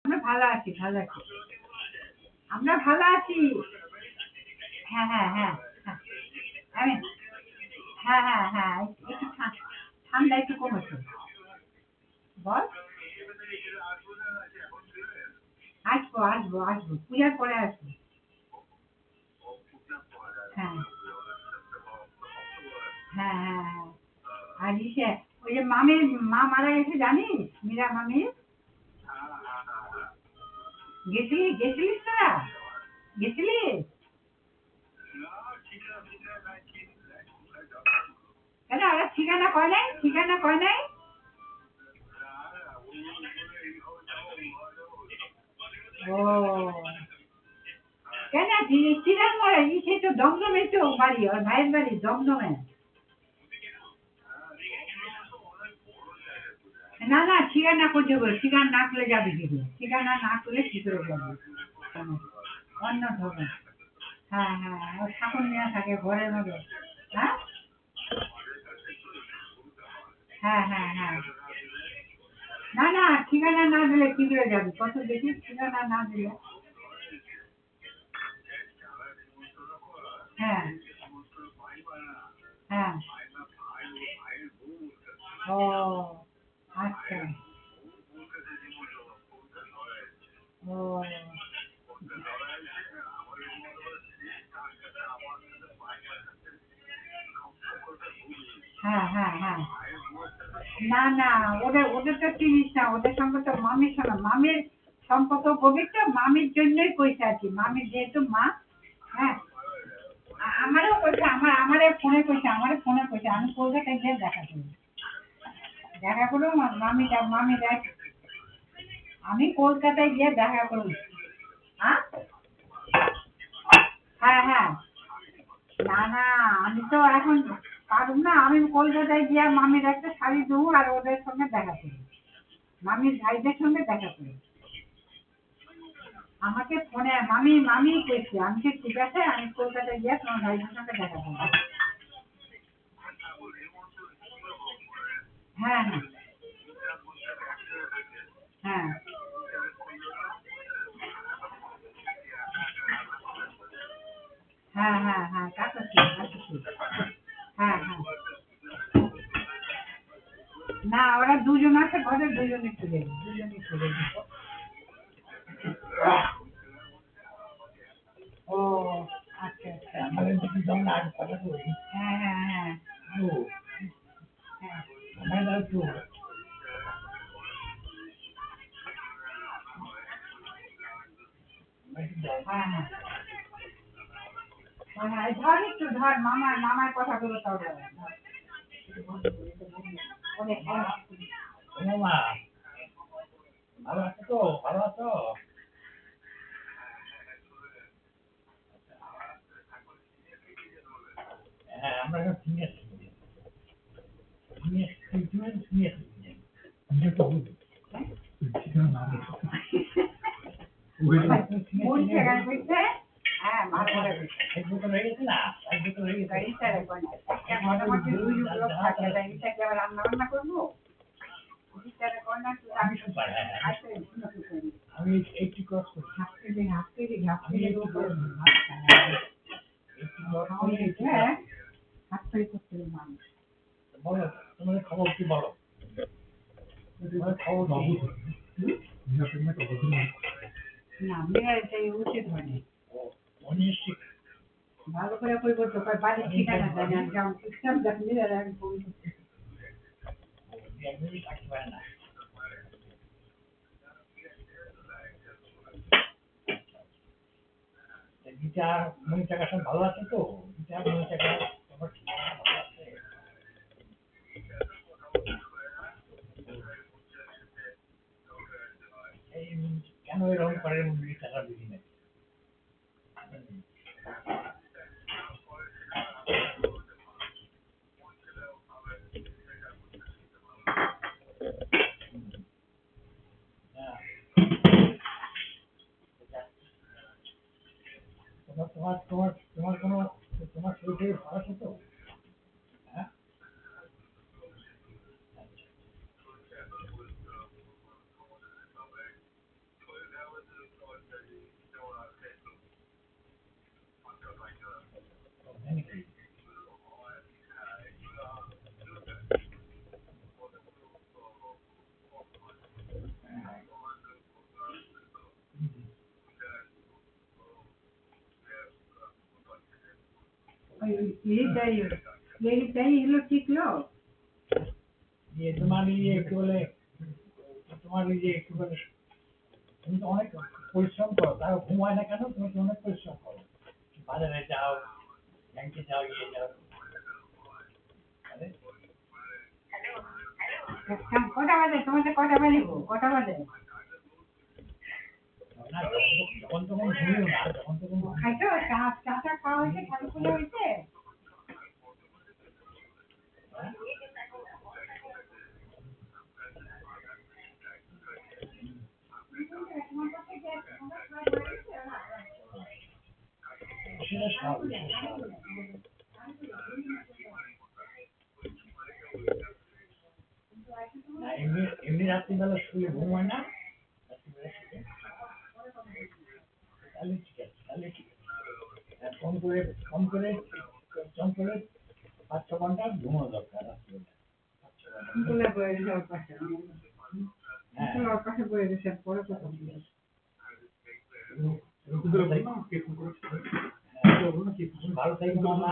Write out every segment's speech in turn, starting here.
আমরা ভালো আছি, ভালো আছি। আমরা ভালো আছি। হ্যাঁ, হ্যাঁ, হ্যাঁ, হ্যাঁ। আমি হ্যাঁ, হ্যাঁ, হ্যাঁ। একটু ঠান্ডা একটু কমেছে। বল। আসবো, আসবো, আসবো। পূজার পরে আসবো। হ্যাঁ, হ্যাঁ, হ্যাঁ, হ্যাঁ। আর ওই যে মামির মা মারা গেছে জানিস? মীরা মামির। গেছিলিস তোরা? গেছিলিস? কেন ওরা ঠিকানা কয় নাই? ঠিকানা কয় নাই? ও কেন চিরাং সে তো দমদমে তো বাড়ি, ওর ভাইয়ের বাড়ি দমদমে। না না ঠিকানা করতে বল, ঠিকানা না করলে যাবে কি করে? ঠিকানা না করলে কি করে যাবে? অন্য ধরনের। হ্যাঁ হ্যাঁ, ওর ঠাকুর নেওয়া থাকে ঘরের মধ্যে। হ্যাঁ হ্যাঁ হ্যাঁ হ্যাঁ। না না ঠিকানা না দিলে কি করে যাবি? কত দেখি ঠিকানা না দিলে। হ্যাঁ হ্যাঁ। ও আচ্ছা। ও হ্যাঁ হ্যাঁ হ্যাঁ। না না, ওদের ওদের তো চিনিস না, ওদের সঙ্গে তো মামির সঙ্গে মামির সম্পর্ক পবিত্র, মামির জন্যই কইছে আর কি, মামির যেহেতু মা। হ্যাঁ আমারও কইছে, আমারে ফোনে কইছে আমি কলকাতায় গিয়ে দেখা করি। দেখা করবো মামি দেখ। আমি কলকাতায় গিয়ে দেখা করবো। হ্যাঁ হ্যাঁ হ্যাঁ। না না, আমি তো এখন পারব না, আমি কলকাতায় গিয়ে মামির একটা শাড়ি দেবো আর ওদের সঙ্গে দেখা করি, মামির ভাইদের সঙ্গে দেখা করি। আমাকে ফোনে মামি মামি কইছে, আমি কি ঠিক আছে, আমি কলকাতায় গিয়ে তোমার ভাইদের সঙ্গে দেখা করবো। হ্যাঁ হ্যাঁ হ্যাঁ হ্যাঁ হ্যাঁ হ্যাঁ, তা তো ঠিক, তা তো ঠিক। হ্যাঁ হ্যাঁ। না ওরা দুজন আছে ঘরে, দুজনে চলে যাবে, দুজনে চলে যাবে। ও আচ্ছা আচ্ছা। আমাদের যদি যখন আজ কথা করি। হ্যাঁ হ্যাঁ হ্যাঁ। ও হ্যাঁ। আমার তো হ্যাঁ হ্যাঁ হ্যাঁ হ্যাঁ, ধর একটু ধর, মামার মামার কথাগুলো তাও ধর। অনেক মা ভালো আছো তো? ভালো আছো? হ্যাঁ আমরা এখন senior citizen. Senior citizen, senior citizen. এটা তো বুঝি। কোন জায়গায় বলছে? হ্যাঁ ভালো করে বলছে। এক বোতল হয়ে গেছে না? এক বোতল হয়ে গেছে। গাড়িটা রেখো না। একটা মোটামুটি দুই লোক থাকে, গাড়িটা কি আবার রান্না বান্না করবো? গাড়িটা কর না তুই, আমি সুপার। হ্যাঁ আচ্ছা আমি 80 ক্রস করছি। হাফ কেজি হ্যাঁ হাফ কেজি করতে মানুষ। বলো তোমাদের খবর কি বলো? তোমাদের খবর কি? না মেয়েরা এটাই উচিত হয়নি। অনিশ্চিত। ভালো করে করবো তো, বাড়ির ঠিকানা জানি আর গ্রাম সিস্টেম দেখলে আর আমি ফোন করছি। একদমই থাকতে পারে না। গীতা মনি টাকা সব ভালো আছে তো? গীতা মনি টাকা সবার ঠিকানা ভালো আছে? এই কেন এরকম করে মন্দির টাকা দিবি না? হ্যাঁ, তোমার তোমার তোমার তোমার কোনো তোমার শরীর ভালো আছে তো? হ্যাঁ এইটাই হলো ঠিক লোক। তোমার একটু বলে তোমার একটু বলে তুমি তো অনেক পরিশ্রম করো, তাও ঘুম হয় না কেন? তুমি তো অনেক পরিশ্রম করো, বাজারে যাও, ব্যাংকে যাও, ইয়ে যাও। কটা বাজে তোমাদের? কটা বাজে গো? কটা বাজে? না, যখন তখন ঘুমিও না, যখন তখন খাইছো? চাটা খাওয়া হয়েছে? ঠাকুর পুজো হয়েছে? সেটা স্বাভাবিক, সেটা স্বাভাবিক। না, এমনি এমনি রাত্রিবেলা শুয়ে ঘুম হয় না, রাত্রিবেলা শুয়ে, তাহলে ঠিক আছে, তাহলে ঠিক আছে। হ্যাঁ, কম করে 5-6 ঘন্টা ঘুমানো দরকার রাত্রিবেলা। বলে বয়ে গেছে ওর পাশে। হ্যাঁ, ওর পাশে বয়ে গেছে, পরে কথা বলবো। ভালো থাকবে মামা,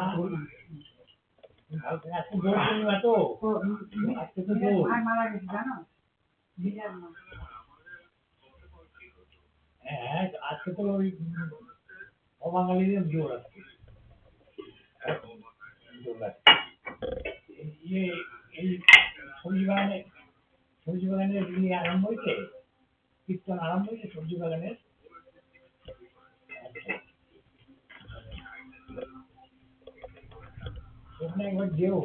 ভালো থাকবে। আজকে দোল পূর্ণিমা তো, আজকে তো দোল। ভাই মারা গেছে জানো? বিরাট মা। হ্যাঁ, আজকে তো ওই অবাঙালিদের জোর আজকে, দোল আছে। ইয়ে, এই সবজি বাগানের ইয়ে আরম্ভ হয়েছে, কীর্তন আরম্ভ হয়েছে সবজি বাগানের। আচ্ছা, ওখানে একবার যেও,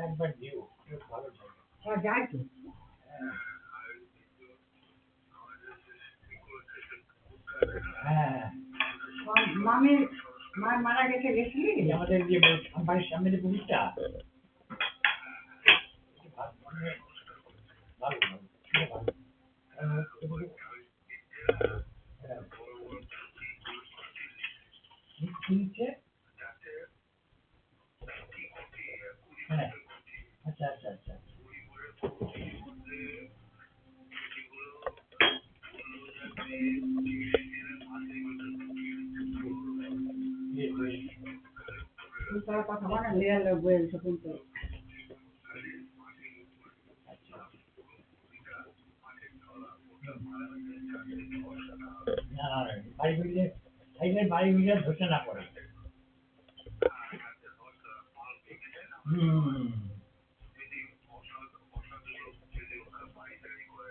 একবার যেও, বেশ ভালো জায়গা। যায় তো। হ্যাঁ, মামির মা মারা গেছে, গেছিলি? এই আমাদের যে বাড়ির সামনে যে পুকুরটা, ভালো ভালো ভালো, সেটা ভালো। হ্যাঁ, কি নিচ্ছে? হ্যাঁ, আচ্ছা আচ্ছা আচ্ছা। বেশ বেশ। তার কথা বলে বিড়াল বয়ে গেছে কিন্তু। না না, বাড়ি ফিরে থাকলে বাড়ি ফিরে ধরতে না পড়ে। হুম,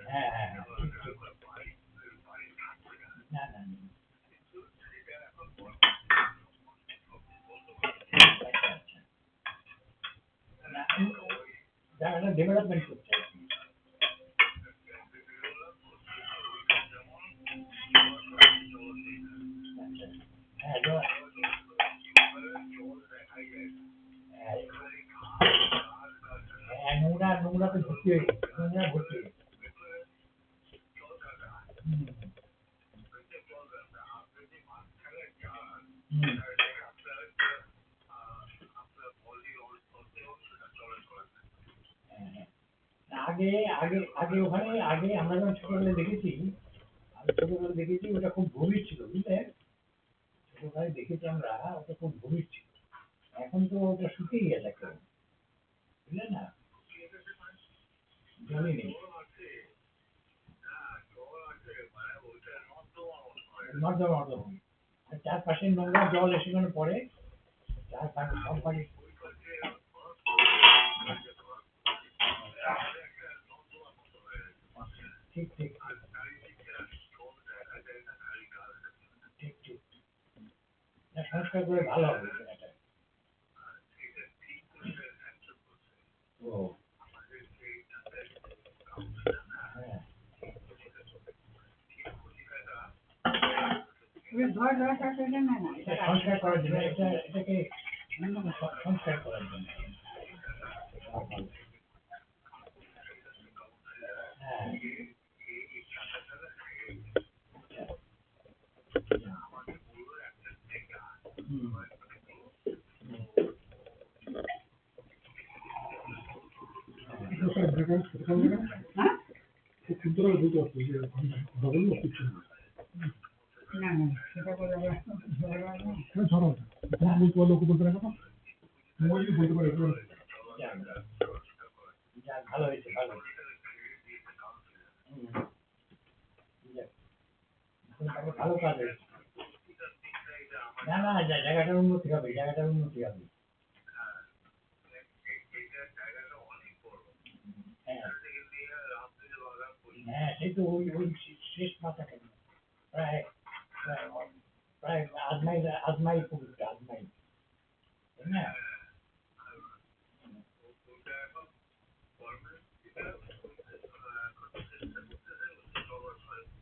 হ্যাঁ হ্যাঁ হ্যাঁ, ঠিক ঠিক। না না না। আচ্ছা আচ্ছা। না, জায়গাটা ডেভেলপমেন্ট করছে আর কি। আচ্ছা, হ্যাঁ হ্যাঁ, হ্যাঁ, নোংরা নোংরা তো ভর্তি হয়ে গেছে, নোংরা ভর্তি হয়ে গেছে। হুম হুম। হ্যাঁ, হ্যাঁ। আগে আগে আগে ওখানে আগে আমরা যখন ছোটবেলায় দেখেছি, আমি ছোটবেলায় দেখেছি ওটা খুব গভীর ছিল, বুঝলে? ছোটবেলায় দেখেছি আমরা, ওটা খুব গভীর ছিল। এখন তো ওটা শুকিয়ে গেছে একেবারে, বুঝলে না? জলই নেই। নর্দমা নর্দমা। আর চারপাশে নোংরা জল এসে সেখানে পড়ে, চারপাশে সব বাড়ি। ঠিক ঠিক ঠিক ঠিক। না, সংস্কার করে ভালো হবে এটা। ও, হ্যাঁ, ঘর দরকার করে না না। এটা সংস্কার করার জন্য, এটাকে সংস্কার করার জন্য। হ্যাঁ, হুম, হ্যাঁ না না সেটা বলে আবার বলা যায় না। যাক, যাক, ভালো হয়েছে ভালো হয়েছে। যাক, তাহলে ভালো কাজ হয়েছে। না না জায়গাটার উন্নতি হবে, জায়গাটার উন্নতি হবে। হ্যাঁ হ্যাঁ সেই তো ওই ওই শেষ মাথাটা প্রায় প্রায় প্রায় আধ মাইল পুকুরটা আধ মাইল, তাই না?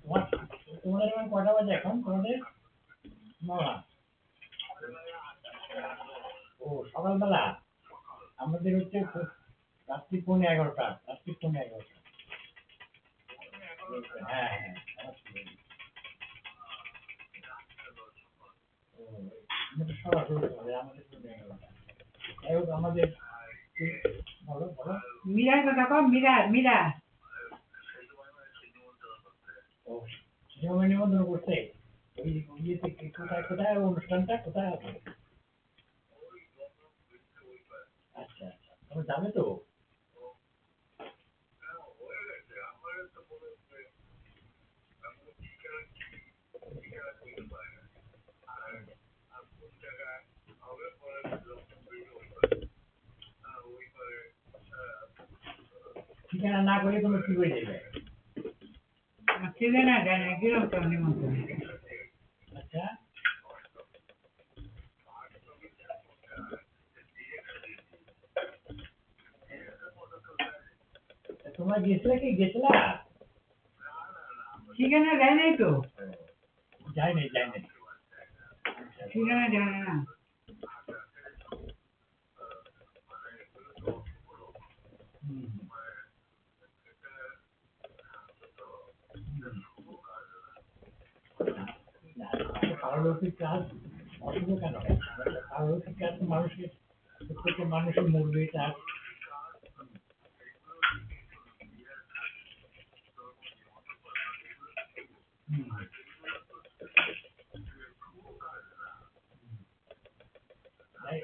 তোমার তোমাদের এখন কটা বাজে এখন তোমাদের? নটা। ও সকালবেলা। আমাদের হচ্ছে রাত্রি 11:30, রাত্রি 11:30। হ্যাঁ হ্যাঁ আমার ছিল। ও, আমাদের সবার হলো আমাদের 11:30। যাই হোক আমাদের বলো বলো। মীরার কথা কও, মীরা মীরা ও সিনেমা নিমন্ত্রণ করছে। ওই ওই ইয়েতে কোথায় কোথায় অনুষ্ঠানটা কোথায় হবে? আচ্ছা আচ্ছা তুমি যাবে তো? ঠিকানা না করে তুমি কি করে যাবে? ছেলে না জানে কিরম তোর নিমন্ত্রণ। আচ্ছা তোমরা গেছিলে কি গেছিলা? ঠিকানা দেয় নাই তো, যাই নাই যাই নাই। ঠিকানা জানে না। হুম, না, পারলৌকিক কাজ অশুভ কেন? পারলৌকিক কাজ তো মানুষের প্রত্যেকটা মানুষের মরবে তার। হুম, তাই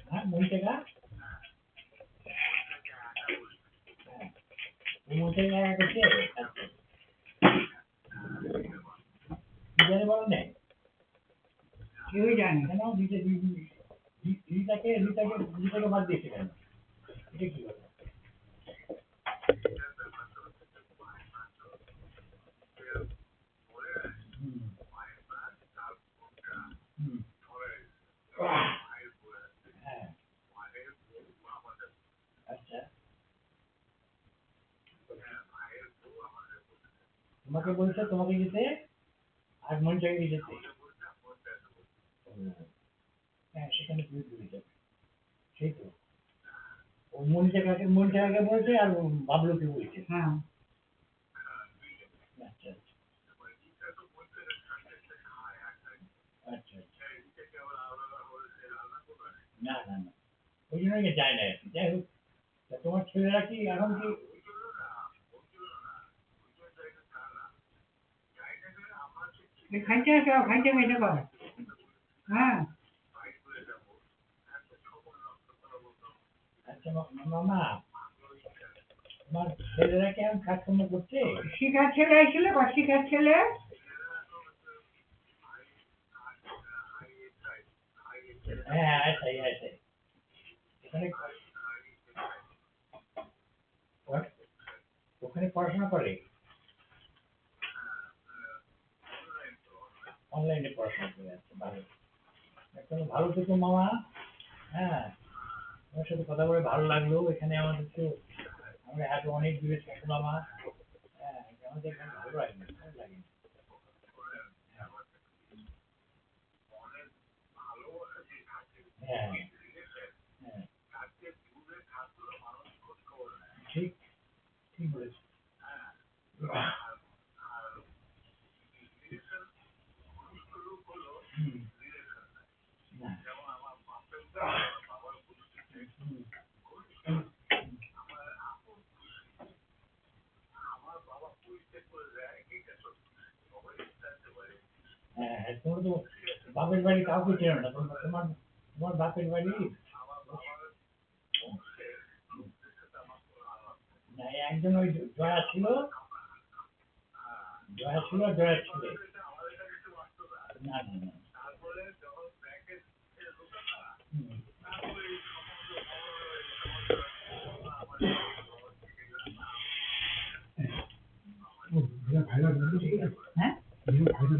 হ্যাঁ মন থেকে মন থেকে করছে। আচ্ছা বিজারে বলো না কেউ জানে না। কেন রিতাকে বাদ দিয়েছে কেন? এটা কি কথা? হুম হুম হ্যাঁ আচ্ছা তোমাকে বলছে তোমাকে যেতে আর মন থেকে যেতে। হুম, হ্যাঁ সেখানে তুমি ঘুরে যাবে সেই তো। ও মন জায়গাকে বলছে আর বাবলুকে বলছে। হ্যাঁ আচ্ছা আচ্ছা আচ্ছা না না না ওই জন্যই যায় না আর কি। যাই হোক তা তোমার ছেলেরা কি এখন কি? খাইতে আসো, খাইতে খাইতে কর। হ্যাঁ আচ্ছা মামা তোমার ছেলেরা কি এখন কাজকর্ম করছে? শিখার ছেলে এসেছিল বা শিখার ছেলে। হ্যাঁ আচ্ছাই আচ্ছাই ওখানে ওখানে পড়াশোনা করে অনলাইনে পড়াশোনা করে আছে ভালো। এখন ভালো থেকো মামা। হ্যাঁ তোমার সাথে কথা বলে ভালো লাগলো। এখানে আমাদের তো আমরা এত অনেক দূরে থাকি মামা। হ্যাঁ আমাদের এখানে ভালো লাগে ভালো লাগে। হ্যাঁ হ্যাঁ ঠিক ঠিক বলেছো। না হ্যাঁ তোমার তো বাপের বাড়ি কাউকে চেনো না তোমার তোমার তোমার বাপের বাড়ি না একজন ওই জয়া ছিল জয়া ছিল না না না হ্যাঁ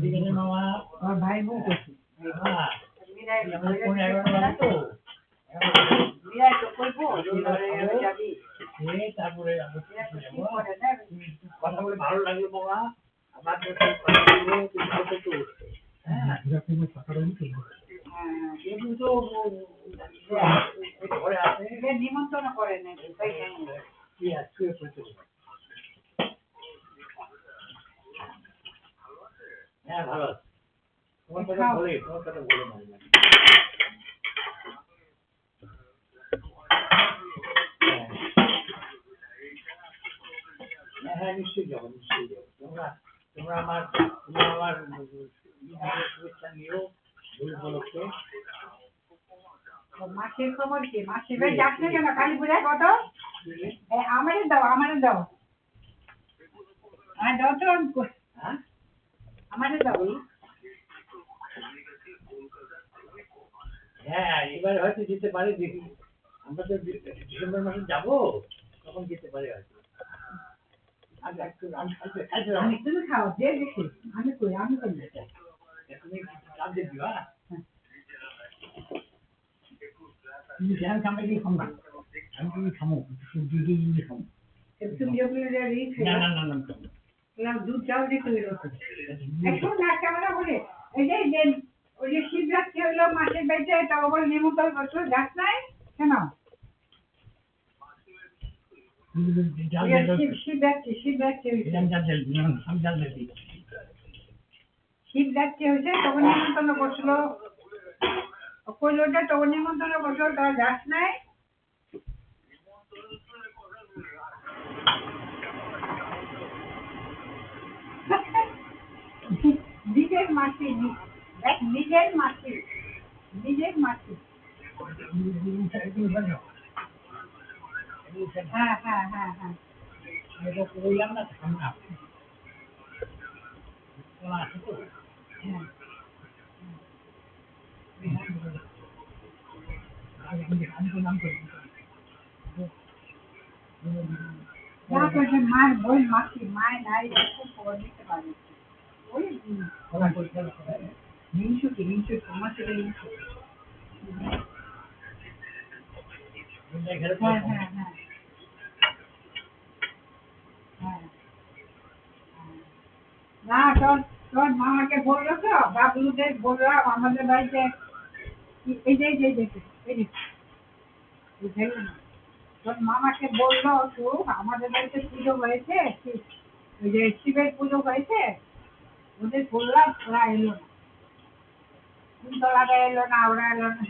ঠিক আছে মামা আমার ভাই বউ করছি মামা আমাদের ফোন 11টা বাজে তো বিরাট তো করবো যাবি তারপরে আমরা কি করে না কথা বলে ভালো লাগলো বাবা আবার যখন কথা বলবো তুমি হয়তো তো হ্যাঁ কিন্তু তো ঘরে আছে নিমন্ত্রণ করে না কি আছে হ্যাঁ ভালো আছে তোমার কথা বলে না হ্যাঁ নিশ্চয়ই যাবো তোমরা তোমরা আমার শুভেচ্ছা নিও উপলক্ষে মাসির খবর কি মাসির ভাই যাস না কেন কালী পূজায় কত আমাদের দাও আমাদের দাও তো হ্যাঁ আমাদের দাও হ্যাঁ এবার হয়তো যেতে পারে দেখি আমরা তো ডিসেম্বর মাসে যাবো তখন যেতে পারে হয়তো তুমি খাও যে দেখি আমি করি তুমি চাপ দেখবি তুমি ধ্যান খামে কি খাম না আমি তুমি খামো দুধ খামো তুমি না না না না দুধ চাল দিতে একটু না ক্যামেরা বলে এই যে ওই যে শিবরাত্রি হইলো মাসের বাড়িতে তখন নিমন্ত্রণ করছো যাস নাই কেন শিবরাত্রি হয়েছে তখন নিমন্ত্রণ করছিল কইলোটা তখন নিমন্ত্রণ করছিল তারা যাস নাই নিজের মাসি নিজের মাসি হ্যাঁ হ্যাঁ হ্যাঁ হ্যাঁ বললাম না খামনা আছে তো হ্যাঁ মায়ের বই মাসি মায়ের নাই খুব খবর নিতে পারে ওই হিংসু তোমার থেকে হিংসু হ্যাঁ হ্যাঁ হ্যাঁ হ্যাঁ না তোর মামাকে বললো তো বাবলুদের বললাম আমাদের বাড়িতে এই যে তোর মামাকে বললো তো আমাদের বাড়িতে পুজো হয়েছে ওই যে শিবের পুজো হয়েছে ওদের বললাম ওরা এলো না কুন্তলাটা এলো না ওরা এলো না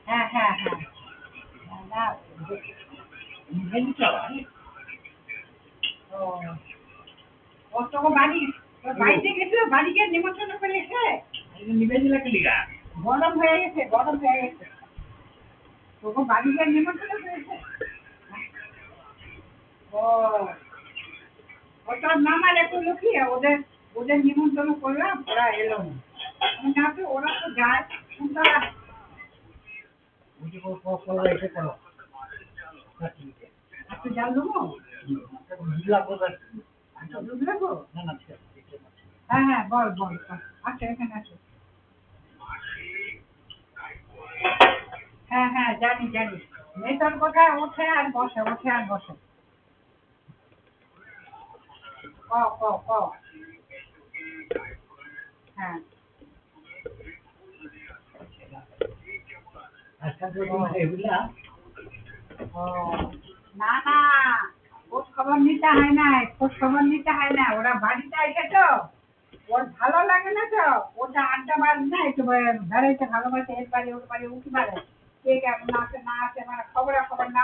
হ্যাঁ হ্যাঁ হ্যাঁ ও তোকে বাড়িতে গেছিল বাড়িকে নিমন্ত্রণ করে এসে গরম হয়ে গেছে তোকে বাড়িকে নিমন্ত্রণ করেছে ও তোর মামার একটু লোকই ওদের নিমন্ত্রণ করলাম ওরা এলো না তো ওরা তো যায় কুন্তলা এসে করো একটু জাল দেবো দুধ লাগবো না না হ্যাঁ হ্যাঁ বল আচ্ছা এখানে আসো হ্যাঁ হ্যাঁ জানি মেয়েটার কোথায় ওঠে আর বসে ক হ্যাঁ আচ্ছা তো এগুলা ও না খোঁজ খবর খবর নিতে হয় না, খোঁজ খবর নিতে হয় না, ওরা বাড়িতে আসে তো ওর ভালো লাগে না তো, ওটা আড্ডা মার না, একটু বেড়াইতে ভালোবাসে, এর বাড়ি ওর বাড়ি উঠি মারে, কে কেমন আছে না আছে, মানে খবরাখবর না